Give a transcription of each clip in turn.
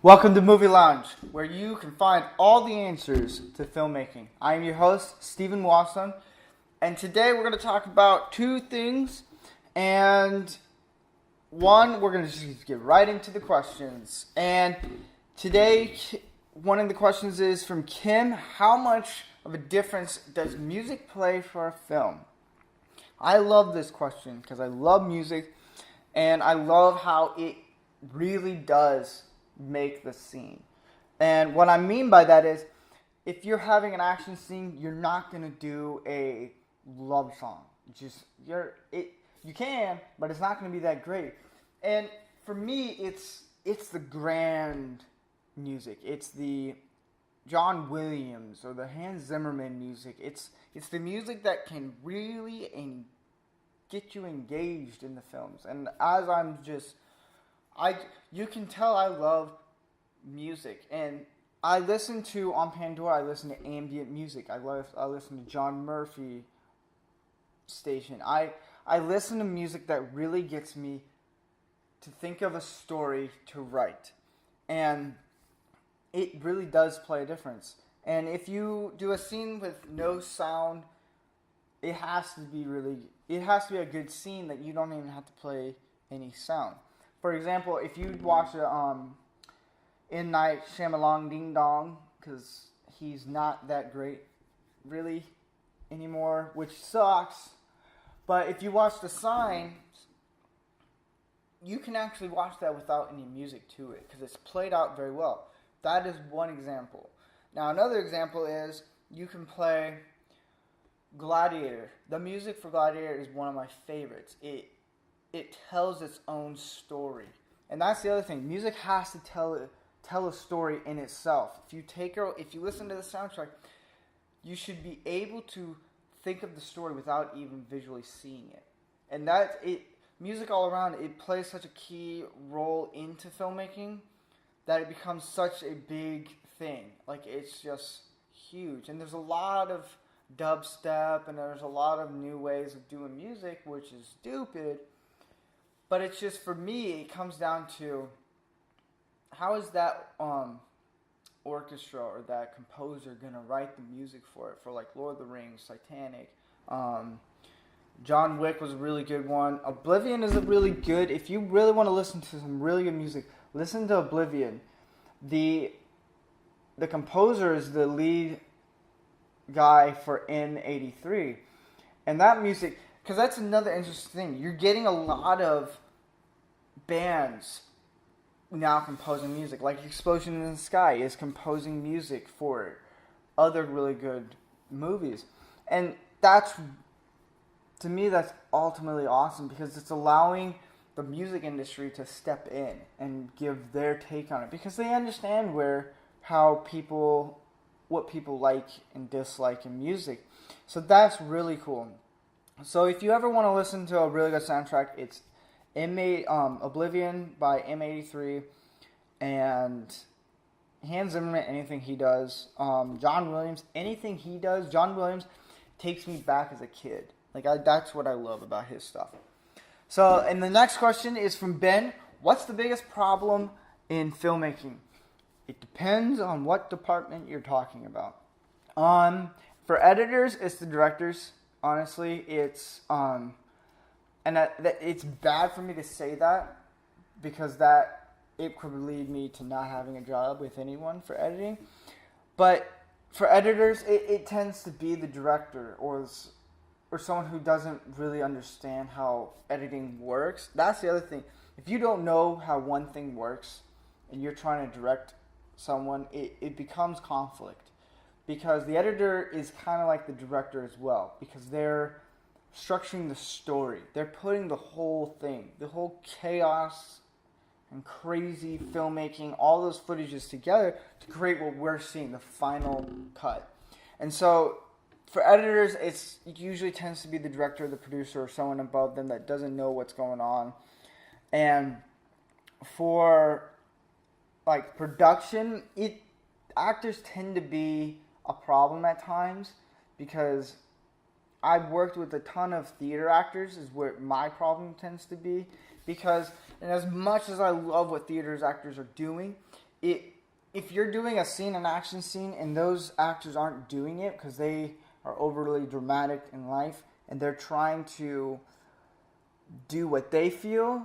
Welcome to Movie Lounge, where you can find all the answers to filmmaking. I am your host, Stephen Wasson, and today we're going to talk about two things. And one, we're going to just get right into the questions. And today, one of the questions is from Kim: how much of a difference does music play for a film? I love this question because I love music, and I love how it really does make the scene. And what I mean by that is, if you're having an action scene, you're not gonna do a love song. You can, but it's not gonna be that great. And for me, it's the grand music. It's the John Williams or the Hans Zimmerman music. It's the music that can really get you engaged in the films. And as you can tell I love music, and on Pandora, I listen to ambient music. I listen to John Murphy station. I listen to music that really gets me to think of a story to write, and it really does play a difference. And if you do a scene with no sound, it has to be a good scene that you don't even have to play any sound. For example, if you watch M. Night Shyamalan Ding Dong, because he's not that great really anymore, which sucks. But if you watch The Sign, you can actually watch that without any music to it because it's played out very well. That is one example. Now another example is you can play Gladiator. The music for Gladiator is one of my favorites. It tells its own story. And that's the other thing. Music has to tell a story in itself. If you listen to the soundtrack, you should be able to think of the story without even visually seeing it. And music all around, it plays such a key role into filmmaking that it becomes such a big thing. Like, it's just huge. And there's a lot of dubstep and there's a lot of new ways of doing music, which is stupid. But it's just, for me, it comes down to, how is that orchestra or that composer going to write the music for it? For like Lord of the Rings, Titanic, John Wick was a really good one. Oblivion is a really good, if you really want to listen to some really good music, listen to Oblivion. The composer is the lead guy for M83. And that music, because that's another interesting thing. You're getting a lot of bands now composing music. Like Explosion in the Sky is composing music for other really good movies. And to me, that's ultimately awesome because it's allowing the music industry to step in and give their take on it. Because they understand what people like and dislike in music. So that's really cool. So if you ever want to listen to a really good soundtrack, it's Oblivion by M83 and Hans Zimmerman, anything he does. John Williams, anything he does. John Williams takes me back as a kid. That's what I love about his stuff. So, and the next question is from Ben. What's the biggest problem in filmmaking? It depends on what department you're talking about. For editors, it's the directors. Honestly, it's it's bad for me to say that because it could lead me to not having a job with anyone for editing. But for editors, it tends to be the director or someone who doesn't really understand how editing works. That's the other thing. If you don't know how one thing works and you're trying to direct someone, it becomes conflict. Because the editor is kind of like the director as well. Because they're structuring the story. They're putting the whole thing, the whole chaos and crazy filmmaking, all those footages together to create what we're seeing, the final cut. And so for editors, it usually tends to be the director, the producer, or someone above them that doesn't know what's going on. And for like production, actors tend to be a problem at times because I've worked with a ton of theater actors is where my problem tends to be because, and as much as I love what theater actors are doing, if you're doing a scene, an action scene, and those actors aren't doing it because they are overly dramatic in life and they're trying to do what they feel,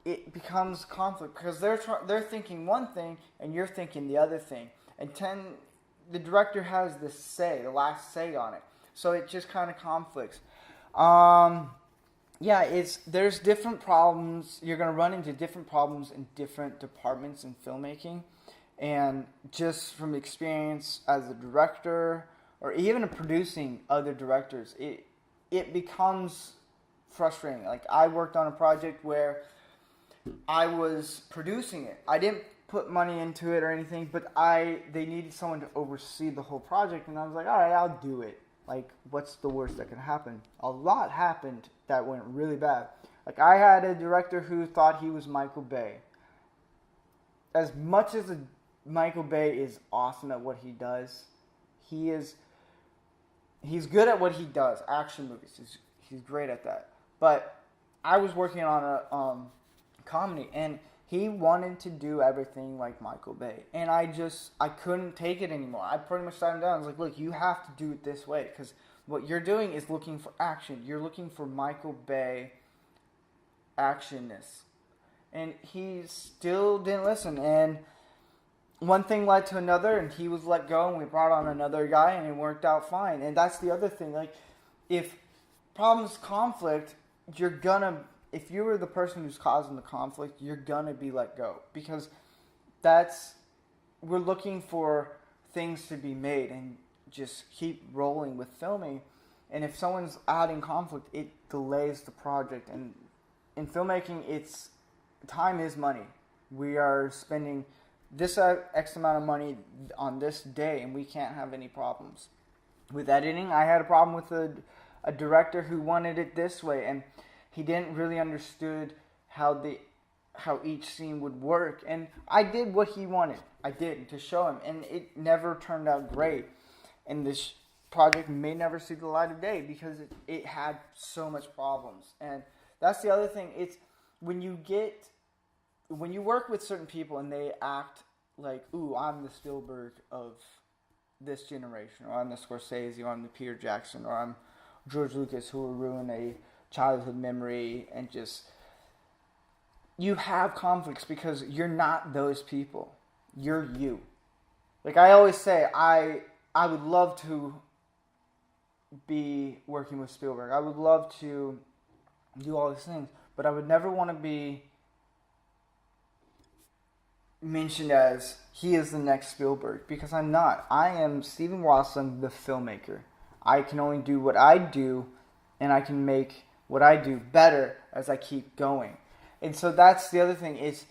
it becomes conflict because they're thinking one thing and you're thinking the other thing, and the director has the last say on it, so it just kind of conflicts. There's different problems. You're gonna run into different problems in different departments in filmmaking, and just from experience as a director or even producing other directors, it becomes frustrating. Like, I worked on a project where I was producing it. I didn't put money into it or anything, but they needed someone to oversee the whole project, and I was like, all right, I'll do it. Like, what's the worst that can happen? A lot happened that went really bad. Like, I had a director who thought he was Michael Bay. As much as Michael Bay is awesome at what he does, he's good at what he does, action movies. He's great at that. But I was working on a comedy, and he wanted to do everything like Michael Bay, and I couldn't take it anymore. I pretty much sat him down. I was like, look, you have to do it this way, because what you're doing is looking for action. You're looking for Michael Bay actionness. And he still didn't listen, and one thing led to another, and he was let go, and we brought on another guy, and it worked out fine. And that's the other thing. Like, if problems conflict, if you were the person who's causing the conflict, you're gonna be let go, because we're looking for things to be made and just keep rolling with filming. And if someone's adding conflict, it delays the project. And in filmmaking, time is money. We are spending this X amount of money on this day, and we can't have any problems. With editing, I had a problem with a director who wanted it this way, and he didn't really understood how each scene would work. And I did what he wanted. I did, to show him, and it never turned out great. And this project may never see the light of day because it had so much problems. And that's the other thing. It's when you work with certain people and they act like, ooh, I'm the Spielberg of this generation, or I'm the Scorsese, or I'm the Peter Jackson, or I'm George Lucas, who will ruin a childhood memory, and just, you have conflicts because you're not those people. You're you. Like I always say, I would love to be working with Spielberg. I would love to do all these things, but I would never want to be mentioned as he is the next Spielberg, because I'm not. I am Stephen Wasson, the filmmaker. I can only do what I do, and I can make what I do better as I keep going. And so that's the other thing, is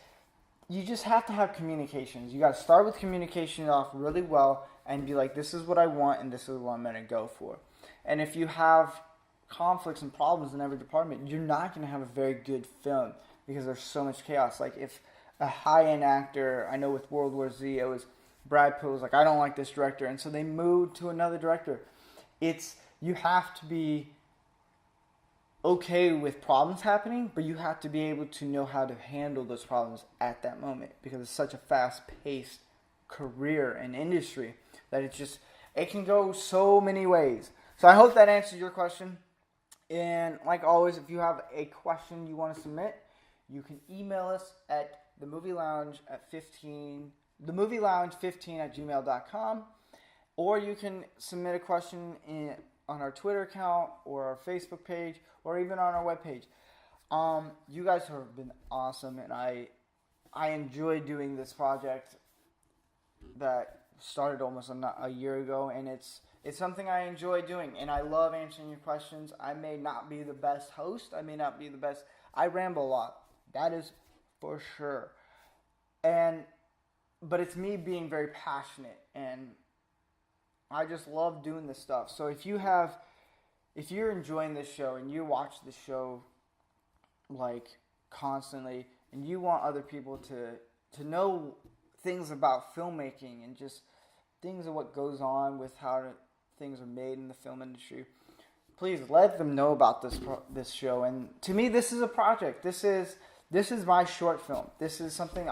you just have to have communications. You got to start with communication off really well and be like, this is what I want and this is what I'm going to go for. And if you have conflicts and problems in every department, you're not going to have a very good film because there's so much chaos. Like if a high-end actor, I know with World War Z, it was Brad Pitt was like, I don't like this director, and so they moved to another director. You have to be okay with problems happening, but you have to be able to know how to handle those problems at that moment, because it's such a fast-paced career and industry that it can go so many ways. So I hope that answers your question. And like always, if you have a question you want to submit, you can email us at themovielounge15@gmail.com, or you can submit a question on our Twitter account or our Facebook page, or even on our webpage. You guys have been awesome, and I enjoy doing this project that started almost a year ago, and it's something I enjoy doing, and I love answering your questions. I may not be the best host. I ramble a lot. That is for sure. But it's me being very passionate, and I just love doing this stuff. So if you're enjoying this show and you watch this show like constantly, and you want other people to know things about filmmaking and just things of what goes on with how things are made in the film industry, please let them know about this show. And to me, this is a project. This is my short film. This is something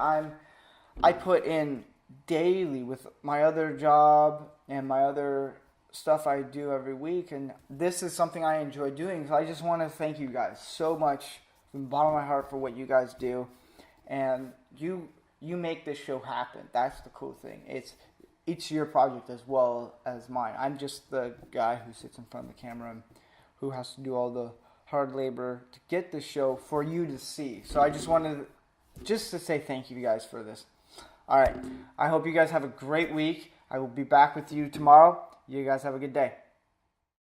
I put in daily with my other job and my other stuff I do every week, and this is something I enjoy doing. So I just want to thank you guys so much from the bottom of my heart for what you guys do, and you make this show happen. That's the cool thing. It's your project as well as mine. I'm just the guy who sits in front of the camera and who has to do all the hard labor to get the show for you to see. So I just wanted to say thank you guys for this. All right. I hope you guys have a great week. I will be back with you tomorrow. You guys have a good day.